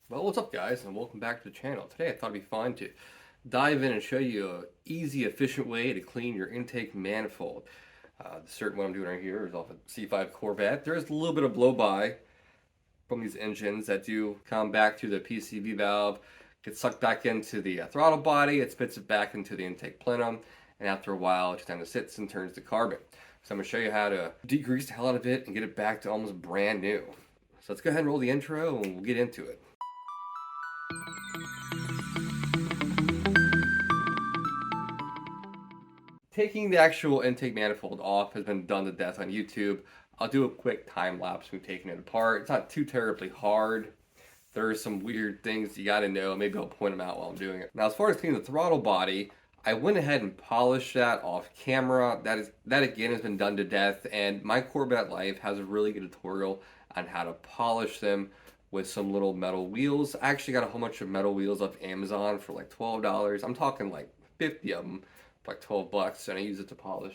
Well, what's up guys, and welcome back to the channel. Today I thought it'd be fun to dive in and show you an easy, efficient way to clean your intake manifold. The certain one I'm doing right here is off a C5 Corvette. There is a little bit of blow-by from these engines that do come back through the PCV valve, get sucked back into the throttle body, it spits it back into the intake plenum, and after a while it just kind of sits and turns to carbon. So I'm going to show you how to degrease the hell out of it and get it back to almost brand new. So let's go ahead and roll the intro and we'll get into it. Taking the actual intake manifold off has been done to death on YouTube. I'll do a quick time lapse of taking it apart. It's not too terribly hard. There are some weird things you gotta know. Maybe I'll point them out while I'm doing it. Now, as far as cleaning the throttle body, I went ahead and polished that off camera. That again has been done to death, and my Corvette Life has a really good tutorial on how to polish them with some little metal wheels. I actually got a whole bunch of metal wheels off Amazon for like $12. I'm talking like 50 of them. Like 12 bucks, and I use it to polish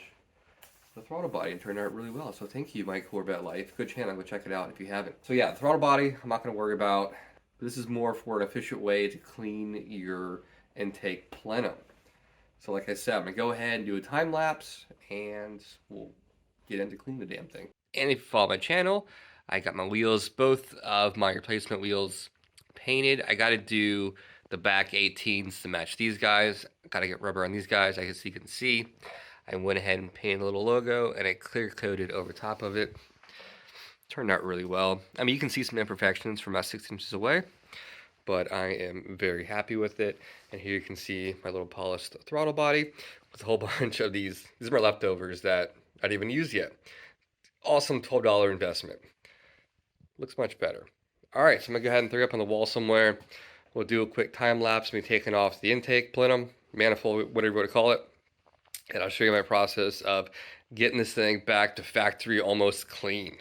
the throttle body and turned out really well. So thank you, my Corvette Life. Good channel, go check it out if you haven't. So yeah, the throttle body, I'm not gonna worry about. This is more for an efficient way to clean your intake plenum. So like I said, I'm gonna go ahead and do a time lapse and we'll get into cleaning the damn thing. And if you follow my channel, I got my wheels, both of my replacement wheels painted. I gotta do the back 18s to match these guys. Gotta get rubber on these guys. I guess you can see. I went ahead and painted a little logo and I clear coated over top of it. Turned out really well. I mean, you can see some imperfections from about 6 inches away, but I am very happy with it. And here you can see my little polished throttle body with a whole bunch of these. These are my leftovers that I didn't even use yet. Awesome $12 investment. Looks much better. All right, so I'm gonna go ahead and throw it up on the wall somewhere. We'll do a quick time lapse, me taking off the intake plenum, manifold, whatever you want to call it. And I'll show you my process of getting this thing back to factory almost clean.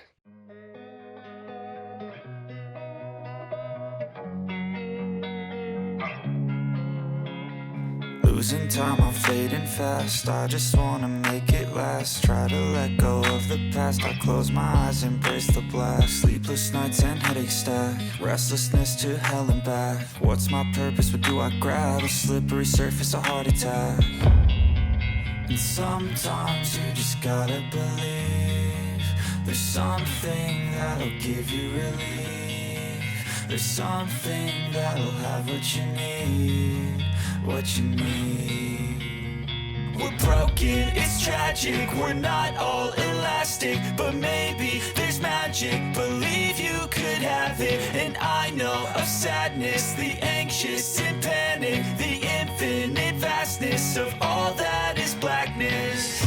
Losing time, I'm fading fast. I just wanna make it last. Try to let go of the past. I close my eyes, embrace the blast. Sleepless nights and headaches stack. Restlessness to hell and back. What's my purpose? What do I grab? A slippery surface, a heart attack. And sometimes you just gotta believe there's something that'll give you relief. There's something that'll have what you need. What you need. We're broken, it's tragic. We're not all elastic, but maybe there's magic. Believe you could have it. And I know of sadness, the anxious and panic, the infinite vastness of all that is blackness.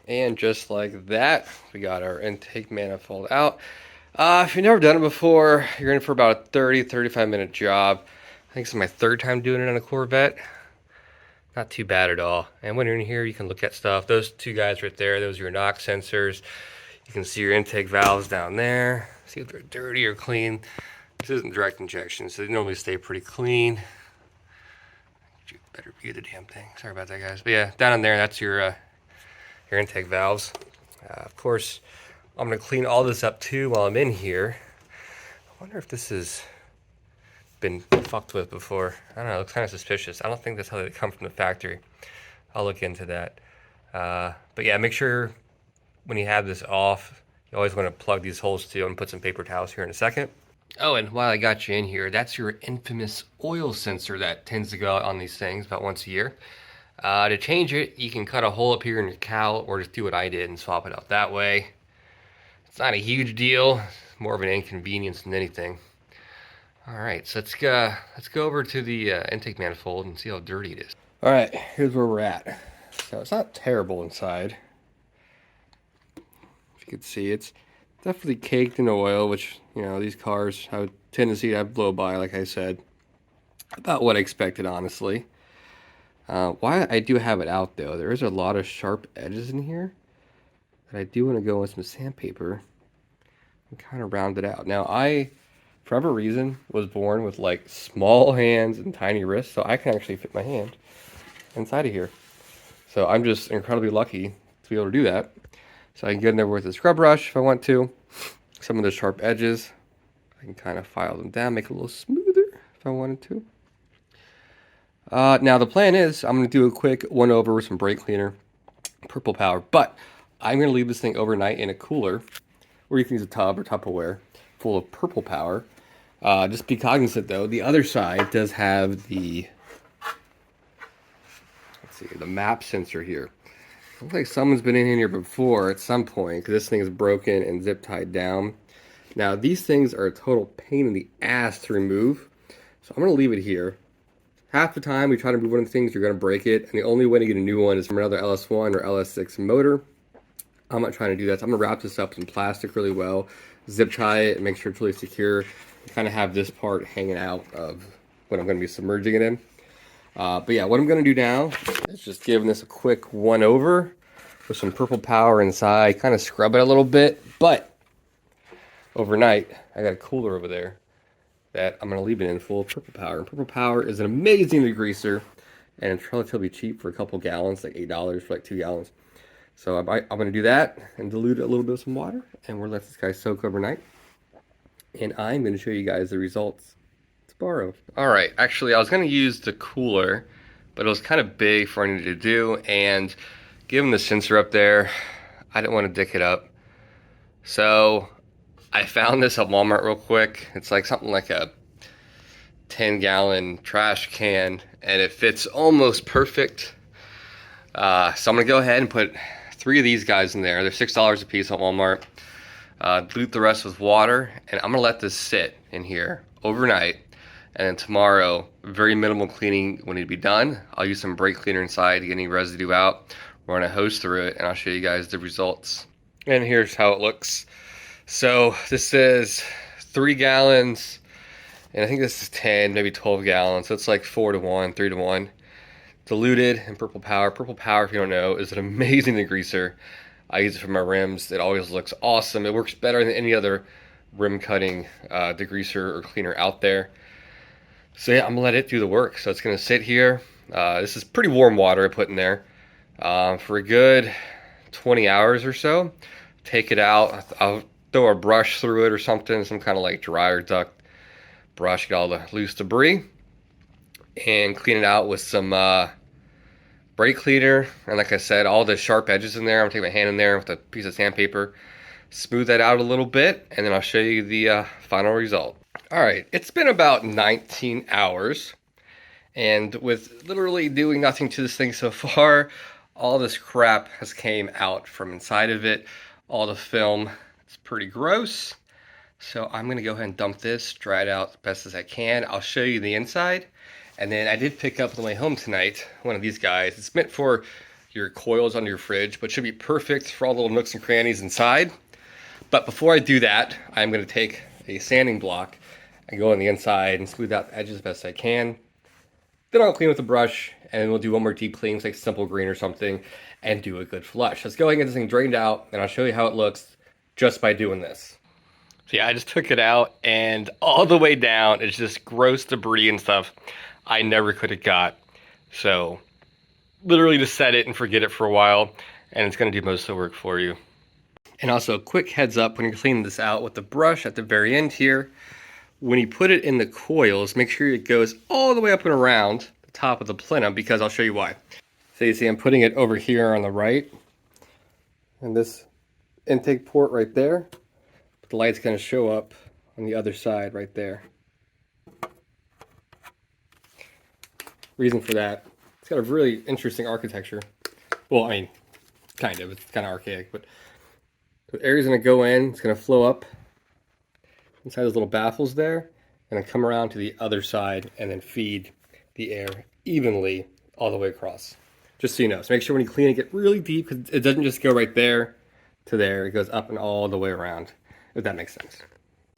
And just like that, we got our intake manifold out. If you've never done it before, you're in for about a 35 minute job. I think this is my third time doing it on a Corvette. Not too bad at all. And when you're in here, you can look at stuff. Those two guys right there, those are your knock sensors. You can see your intake valves down there. See if they're dirty or clean. This isn't direct injection, so they normally stay pretty clean. Get you a better view of the damn thing. Sorry about that, guys. But yeah, down in there, that's your intake valves. Of course, I'm going to clean all this up too while I'm in here. I wonder if this has been fucked with before. I don't know, it looks kind of suspicious. I don't think that's how they come from the factory. I'll look into that. But yeah, make sure when you have this off, you always want to plug these holes too. I'm going to put some paper towels here in a second. Oh, and while I got you in here, that's your infamous oil sensor that tends to go out on these things about once a year. To change it, you can cut a hole up here in your cowl or just do what I did and swap it out that way. It's not a huge deal, more of an inconvenience than anything. All right, so let's go over to the intake manifold and see how dirty it is. All right, here's where we're at. So it's not terrible inside. If you can see, it's definitely caked in oil, which, you know, these cars have a tendency to have blow by, like I said. About what I expected, honestly. Why I do have it out, though, there is a lot of sharp edges in here that I do want to go with some sandpaper and kind of round it out. Now, I, for whatever reason, was born with like small hands and tiny wrists, so I can actually fit my hand inside of here. So I'm just incredibly lucky to be able to do that. So I can get in there with a scrub brush if I want to. Some of the sharp edges, I can kind of file them down, make it a little smoother if I wanted to. Now the plan is I'm going to do a quick one over with some brake cleaner, Purple Power, but I'm going to leave this thing overnight in a cooler, or you can use a tub or Tupperware full of Purple Power. Just be cognizant though, the other side does have the, let's see, the map sensor here. Looks like someone's been in here before at some point because this thing is broken and zip tied down. Now these things are a total pain in the ass to remove, so I'm going to leave it here. Half the time we try to move one of the things, you're going to break it, and the only way to get a new one is from another LS1 or LS6 motor. I'm not trying to do that, so I'm going to wrap this up in plastic really well, zip tie it, and make sure it's really secure. Kind of have this part hanging out of what I'm going to be submerging it in. But yeah, what I'm going to do now is just give this a quick one over with some Purple Power inside, kind of scrub it a little bit, but overnight, I got a cooler over there that I'm going to leave it in full of Purple Power. And Purple Power is an amazing degreaser, and it's relatively cheap for a couple gallons, like $8 for like 2 gallons. So I'm going to do that and dilute it a little bit with some water, and we'll let this guy soak overnight. And I'm going to show you guys the results tomorrow. All right, actually I was going to use the cooler, but it was kind of big for what I needed to do, and given the sensor up there, I didn't want to dick it up. So I found this at Walmart real quick. It's like something like a 10-gallon trash can, and it fits almost perfect. So I'm gonna go ahead and put 3 of these guys in there. They're $6 a piece at Walmart. Dilute the rest with water, and I'm gonna let this sit in here overnight. And then tomorrow, very minimal cleaning will need to be done. I'll use some brake cleaner inside to get any residue out. Run a hose through it, and I'll show you guys the results. And here's how it looks. So this is 3 gallons, and I think this is 10, maybe 12 gallons. So it's like 4 to 1, 3 to 1. Diluted in Purple Power. Purple Power, if you don't know, is an amazing degreaser. I use it for my rims. It always looks awesome. It works better than any other rim cutting degreaser or cleaner out there. So yeah, I'm gonna let it do the work. So it's gonna sit here. This is pretty warm water I put in there for a good 20 hours or so. Take it out. I'll throw a brush through it or something, some kind of like dryer duct brush, get all the loose debris, and clean it out with some brake cleaner. And like I said, all the sharp edges in there, I'm gonna take my hand in there with a piece of sandpaper, smooth that out a little bit, and then I'll show you the final result. All right, it's been about 19 hours, and with literally doing nothing to this thing so far, all this crap has came out from inside of it, all the film. It's pretty gross. So I'm gonna go ahead and dump this, dry it out as best as I can. I'll show you the inside. And then I did pick up on the way home tonight, one of these guys. It's meant for your coils on your fridge, but should be perfect for all the little nooks and crannies inside. But before I do that, I'm gonna take a sanding block and go on the inside and smooth out the edges as best I can. Then I'll clean with a brush, and then we'll do one more deep clean, like Simple Green or something, and do a good flush. Let's go ahead and get this thing drained out, and I'll show you how it looks just by doing this. So yeah, I just took it out, and all the way down, it's just gross debris and stuff I never could have got. So literally just set it and forget it for a while, and it's gonna do most of the work for you. And also, quick heads up, when you're cleaning this out with the brush at the very end here, when you put it in the coils, make sure it goes all the way up and around the top of the plenum, because I'll show you why. So you see I'm putting it over here on the right, and this intake port right there, but the light's gonna show up on the other side right there. Reason for that, it's got a really interesting architecture. Well, I mean, kind of, it's kind of archaic, but the air's gonna go in, it's gonna flow up inside those little baffles there, and then come around to the other side and then feed the air evenly all the way across. Just so you know. So make sure when you clean it, get really deep, because it doesn't just go right there to there. It goes up and all the way around, if that makes sense.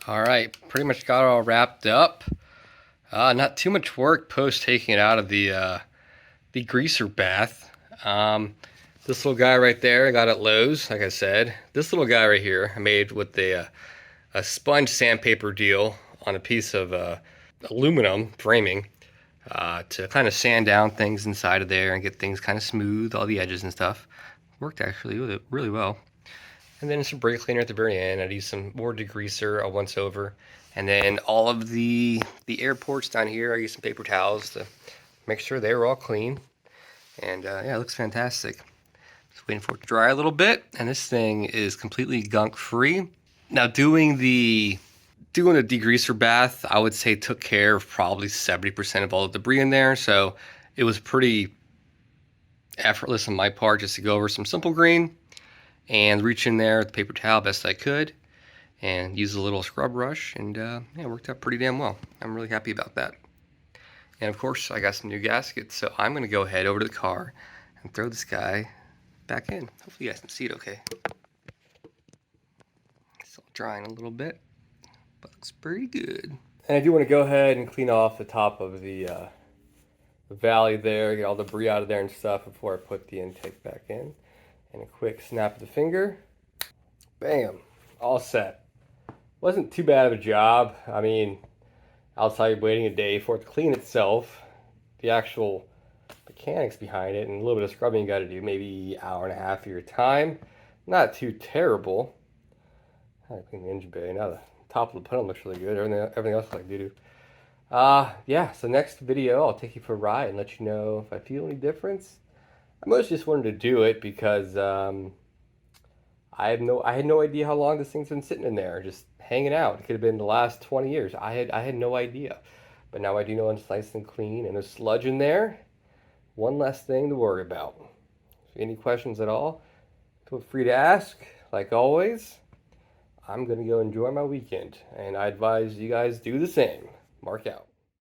All right, pretty much got it all wrapped up. Not too much work post taking it out of the degreaser bath. This little guy right there, I got at Lowe's, like I said. This little guy right here, I made with a sponge sandpaper deal on a piece of aluminum framing to kind of sand down things inside of there and get things kind of smooth, all the edges and stuff. Worked actually really well. And then some brake cleaner at the very end. I'd use some more degreaser once over. And then all of the air ports down here, I used some paper towels to make sure they were all clean. And yeah, it looks fantastic. Just waiting for it to dry a little bit. And this thing is completely gunk free. Now doing the degreaser bath, I would say took care of probably 70% of all the debris in there. So it was pretty effortless on my part just to go over some simple green and reach in there with the paper towel best I could and use a little scrub brush, and yeah, it worked out pretty damn well. I'm really happy about that. And of course, I got some new gaskets, so I'm gonna go ahead over to the car and throw this guy back in. Hopefully you guys can see it okay. Still drying a little bit, but looks pretty good. And I do want to go ahead and clean off the top of the valley there, get all the debris out of there and stuff before I put the intake back in. And a quick snap of the finger. Bam, all set. Wasn't too bad of a job. I mean, outside waiting a day for it to clean itself, the actual mechanics behind it and a little bit of scrubbing you got to do, maybe an hour and a half of your time. Not too terrible. I clean the engine bay. Now the top of the panel looks really good. Everything else looks like doo-doo. Yeah, so next video I'll take you for a ride and let you know if I feel any difference. I mostly just wanted to do it because I had no idea how long this thing's been sitting in there, just hanging out. It could have been the last 20 years. I had no idea. But now I do know it's nice and clean and there's sludge in there. One less thing to worry about. If any questions at all, feel free to ask. Like always, I'm going to go enjoy my weekend. And I advise you guys do the same. Mark out.